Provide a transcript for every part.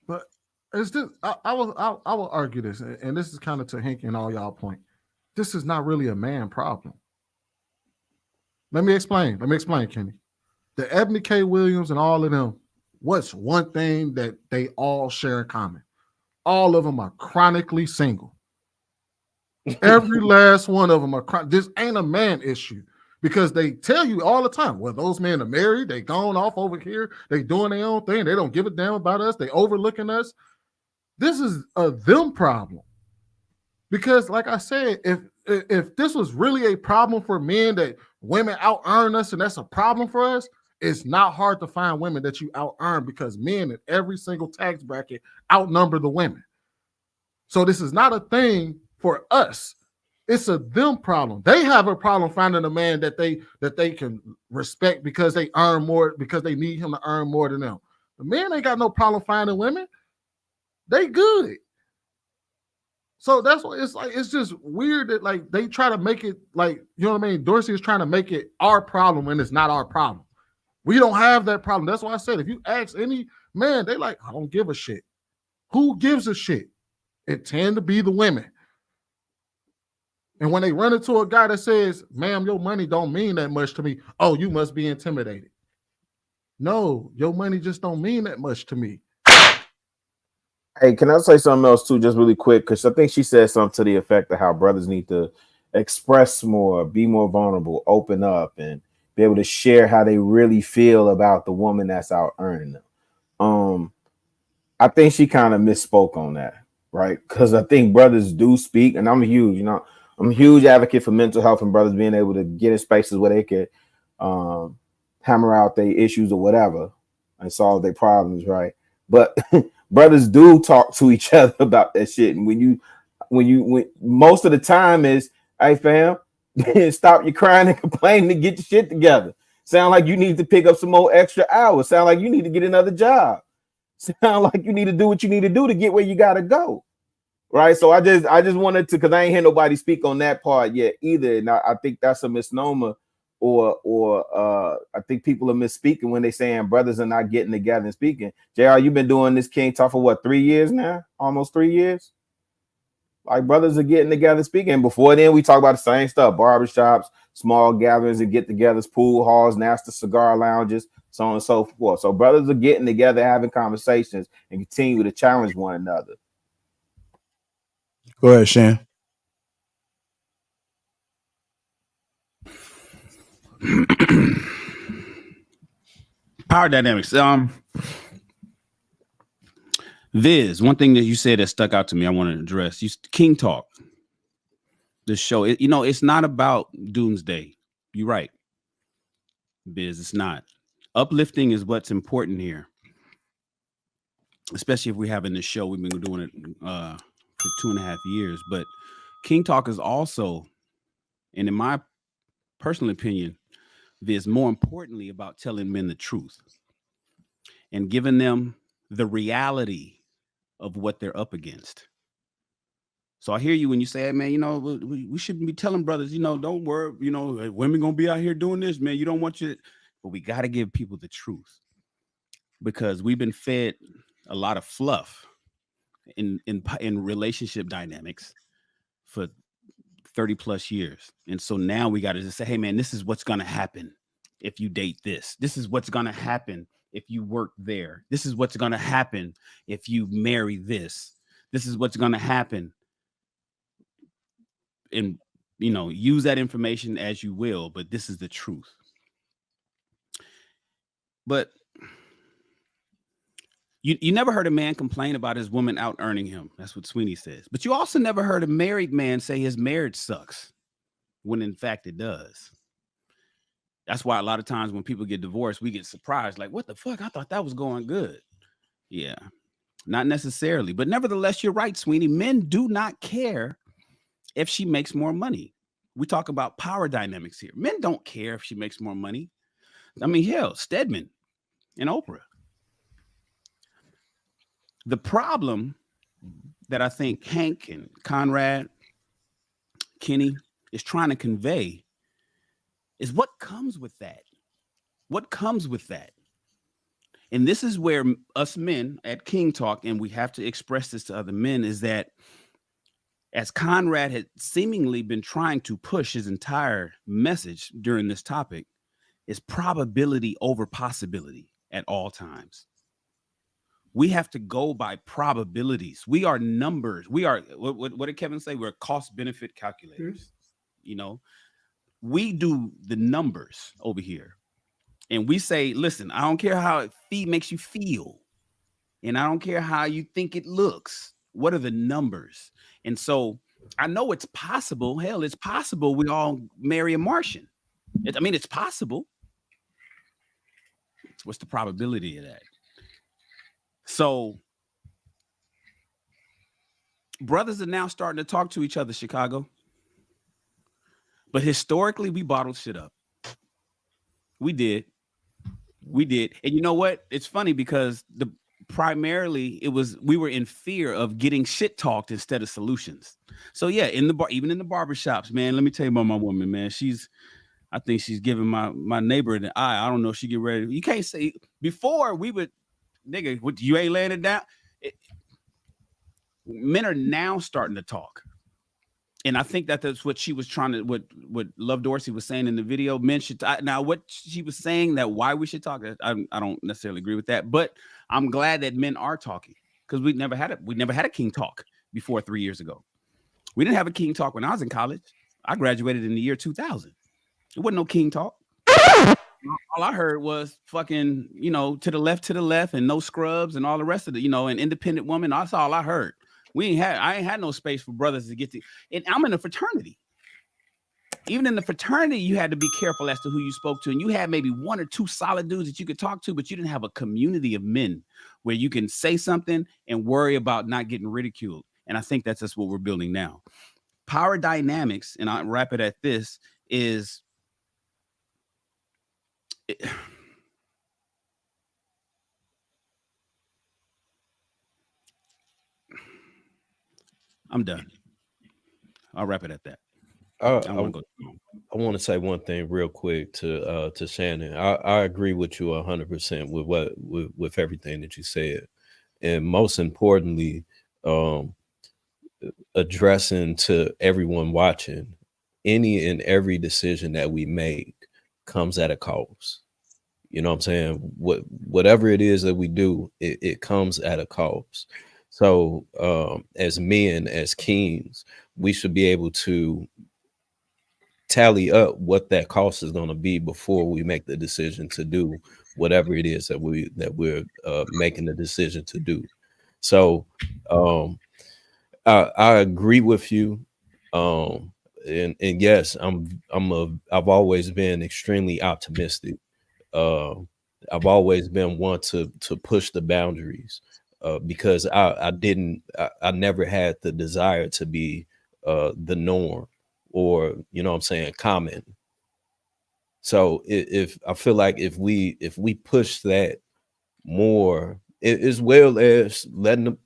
But it's just I will argue this, and this is kind of to Hank and all y'all point. This is not really a man problem. Let me explain. Let me explain, Kenny. The Ebony K. Williams and all of them. What's one thing that they all share in common? All of them are chronically single. Every last one of them are. This ain't a man issue because they tell you all the time. Well, those men are married. They gone off over here. They doing their own thing. They don't give a damn about us. They overlooking us. This is a them problem because, like I said, if this was really a problem for men that women out earn us and that's a problem for us, it's not hard to find women that you out earn because men in every single tax bracket outnumber the women. So this is not a thing for us. It's a them problem. They have a problem finding a man that they can respect because they earn more, because they need him to earn more than them. The men ain't got no problem finding women. They good. So that's what it's like. It's just weird that like they try to make it like, you know what I mean? Dorsey is trying to make it our problem when it's not our problem. We don't have that problem. That's why I said if you ask any man, they like, I don't give a shit. Who gives a shit? It tend to be the women. And when they run into a guy that says, ma'am, your money don't mean that much to me. Oh, you must be intimidated. No, your money just don't mean that much to me. Hey, can I say something else too, just really quick? Because I think she said something to the effect of how brothers need to express more, be more vulnerable, open up, and be able to share how they really feel about the woman that's out earning them. I think she kind of misspoke on that, right? Because I think brothers do speak, and I'm a huge advocate for mental health and brothers being able to get in spaces where they could hammer out their issues or whatever and solve their problems, right? But brothers do talk to each other about that shit. And when most of the time is, hey fam, stop your crying and complaining and get your shit together. Sound like you need to pick up some more extra hours. Sound like you need to get another job. Sound like you need to do what you need to do to get where you gotta go. Right. So I just wanted to, because I ain't hear nobody speak on that part yet either. And I think that's a misnomer, or I think people are misspeaking when they saying brothers are not getting together and speaking. JR, you've been doing this King Talk for what, 3 years now? Almost 3 years. Like brothers are getting together speaking. Before then, we talk about the same stuff: barbershops, small gatherings and get-togethers, pool halls, nasty cigar lounges, so on and so forth. So brothers are getting together, having conversations, and continue to challenge one another. Go ahead, Shan. Power dynamics. Viz, one thing that you said that stuck out to me, I want to address. King Talk, this show. It's not about doomsday. You're right, Viz. It's not. Uplifting is what's important here, especially if we're having this show. We've been doing it for 2.5 years, but King Talk is also, and in my personal opinion, Viz, more importantly about telling men the truth and giving them the reality of what they're up against. So I hear you when you say, hey, man, we shouldn't be telling brothers, don't worry, women gonna be out here doing this, man. You don't want you, but we got to give people the truth, because we've been fed a lot of fluff in relationship dynamics for 30 plus years. And so now we got to just say, hey man, this is what's gonna happen if you date this. This is what's gonna happen if you work there. This is what's gonna happen if you marry this. This is what's gonna happen. And use that information as you will, but this is the truth. But you never heard a man complain about his woman out earning him. That's what Sweeney says. But you also never heard a married man say his marriage sucks, when in fact it does. That's why a lot of times when people get divorced, we get surprised, like, what the fuck? I thought that was going good. Yeah, not necessarily. But nevertheless, you're right, Sweeney. Men do not care if she makes more money. We talk about power dynamics here. Men don't care if she makes more money. I mean, hell, Stedman and Oprah. The problem that I think Hank and Conrad, Kenny is trying to convey is what comes with that. What comes with that? And this is where us men at King Talk, and we have to express this to other men, is that as Conrad had seemingly been trying to push his entire message during this topic, is probability over possibility at all times. We have to go by probabilities. We are numbers. We are, what did Kevin say? We're cost benefit calculators. You know, we do the numbers over here. And we say, listen, I don't care how it makes you feel. And I don't care how you think it looks. What are the numbers? And so I know it's possible. Hell, it's possible we all marry a Martian. I mean, it's possible. What's the probability of that? So brothers are now starting to talk to each other, Chicago. But historically, we bottled shit up. We did. And you know what? It's funny because primarily we were in fear of getting shit talked instead of solutions. So yeah, even in the barbershops, man, let me tell you about my woman, man. I think she's giving my neighbor the eye. I don't know if she get ready. You can't say, before we would, nigga, you ain't laying it down. Men are now starting to talk. And I think that's what she was trying to, what Love Dorsey was saying in the video. Men should, now what she was saying, that why we should talk, I don't necessarily agree with that, but I'm glad that men are talking, because we never had a King Talk before 3 years ago. We didn't have a King Talk when I was in college. I graduated in the year 2000. There wasn't no King Talk. All I heard was fucking, to the left, and no scrubs and all the rest of it, an independent woman. That's all I heard. I ain't had no space for brothers to get to. And I'm in a fraternity. Even in the fraternity, you had to be careful as to who you spoke to. And you had maybe one or two solid dudes that you could talk to, but you didn't have a community of men where you can say something and worry about not getting ridiculed. And I think that's just what we're building now. Power dynamics, and I'll wrap it at this, is I'm done. I'll wrap it at that. I want to say one thing real quick to Shannon. I agree with you 100% with everything that you said, and most importantly, addressing to everyone watching, any and every decision that we make comes at a cost. You know what I'm saying? Whatever it is that we do, it comes at a cost. So as men, as kings, we should be able to tally up what that cost is going to be before we make the decision to do whatever it is that we're making the decision to do. So I agree with you. And yes, I've always been extremely optimistic. I've always been one to push the boundaries because I never had the desire to be the norm, or common. So if I feel like if we push that more, as well as letting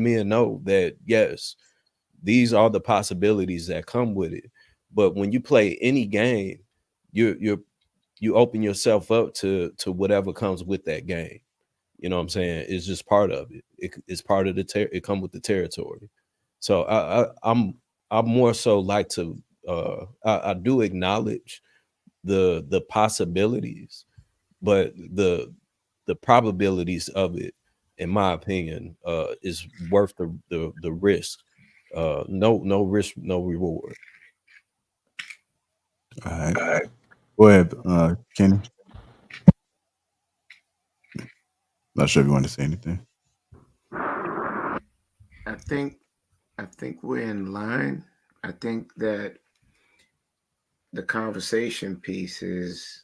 men know that yes, these are the possibilities that come with it. But when you play any game, you open yourself up to whatever comes with that game. You know what I'm saying? It's just part of it. It's part of it comes with the territory. So I more so like to I do acknowledge the possibilities, but the probabilities of it, in my opinion, is worth the risk. No risk, no reward. All right. Go ahead, Kenny. Not sure if you want to say anything. I think we're in line. I think that the conversation piece is,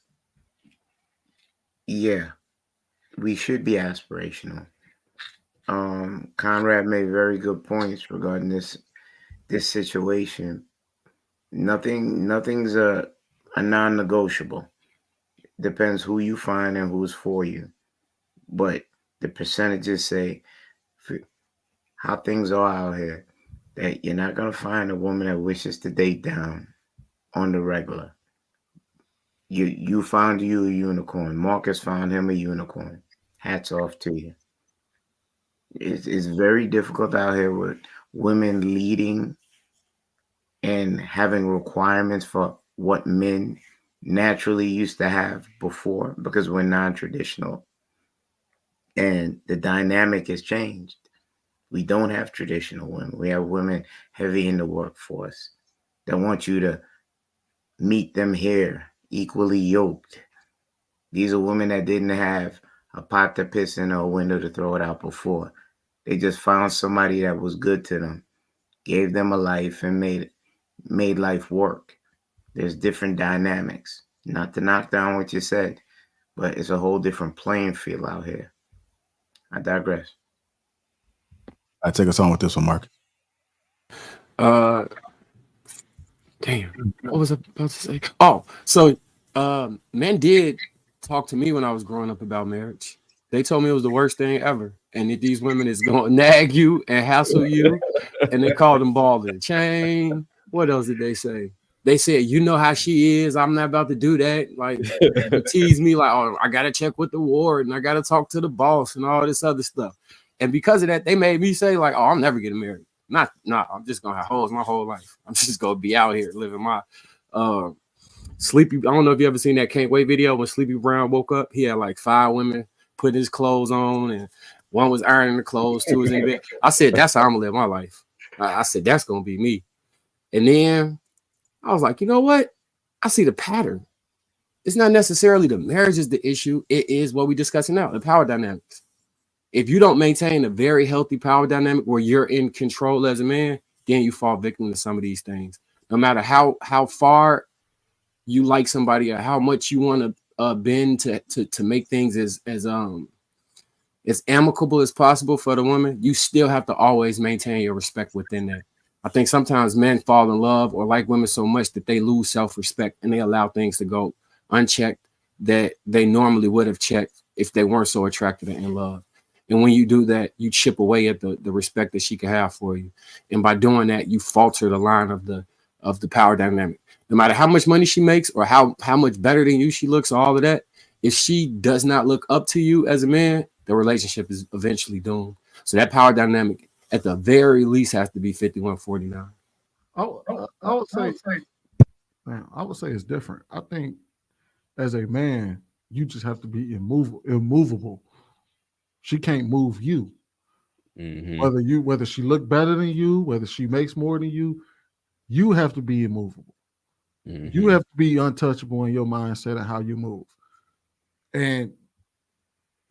yeah, we should be aspirational. Conrad made very good points regarding this situation. Nothing's a non-negotiable. Depends who you find and who's for you. But the percentages say how things are out here, that you're not going to find a woman that wishes to date down on the regular. You found you a unicorn. Marcus found him a unicorn. hats off to you. It's very difficult out here with women leading and having requirements for what men naturally used to have before, because we're non-traditional and the dynamic has changed. We don't have traditional women. We have women heavy in the workforce that want you to meet them here, equally yoked. These are women that didn't have a pot to piss in or a window to throw it out before. They just found somebody that was good to them, gave them a life, and made life work. There's different dynamics. Not to knock down what you said, but it's a whole different playing field out here. I digress. I take us on with this one, Mark. Damn, what was I about to say? Oh, so men did talk to me when I was growing up about marriage. They told me it was the worst thing ever, and that these women is going to nag you and hassle you, and they called them ball and chain. What else did they say? They said, you know how she is. I'm not about to do that. Like, they tease me like, oh, I gotta check with the ward and I gotta talk to the boss and all this other stuff. And because of that, they made me say like, oh, I'm never getting married. Not, I'm just gonna have hoes my whole life. I'm just gonna be out here living my Sleepy. I don't know if you ever seen that Can't Wait video when Sleepy Brown woke up. He had like 5 women putting his clothes on, and one was ironing the clothes, 2 was in bed. I said, that's how I'm gonna live my life. I said, that's gonna be me. And then I was like, you know what? I see the pattern. It's not necessarily the marriage is the issue. It is what we're discussing now, the power dynamics. If you don't maintain a very healthy power dynamic where you're in control as a man, then you fall victim to some of these things. No matter how far you like somebody or how much you want to bend to make things as amicable as possible for the woman, you still have to always maintain your respect within that. I think sometimes men fall in love or like women so much that they lose self-respect and they allow things to go unchecked that they normally would have checked if they weren't so attracted and in love. And when you do that, you chip away at the respect that she can have for you. And by doing that, you falter the line of the power dynamic. No matter how much money she makes or how much better than you she looks, all of that, if she does not look up to you as a man, the relationship is eventually doomed. So that power dynamic at the very least has to be 51-49. I would say, man, I would say it's different. I think as a man, you just have to be immovable. She can't move you. Mm-hmm. Whether she look better than you, whether she makes more than you have to be immovable. Mm-hmm. You have to be untouchable in your mindset and how you move. And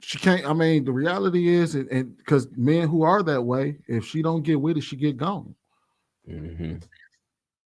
she can't. I mean, the reality is, and because men who are that way, if she don't get with it, she get gone. Mm-hmm.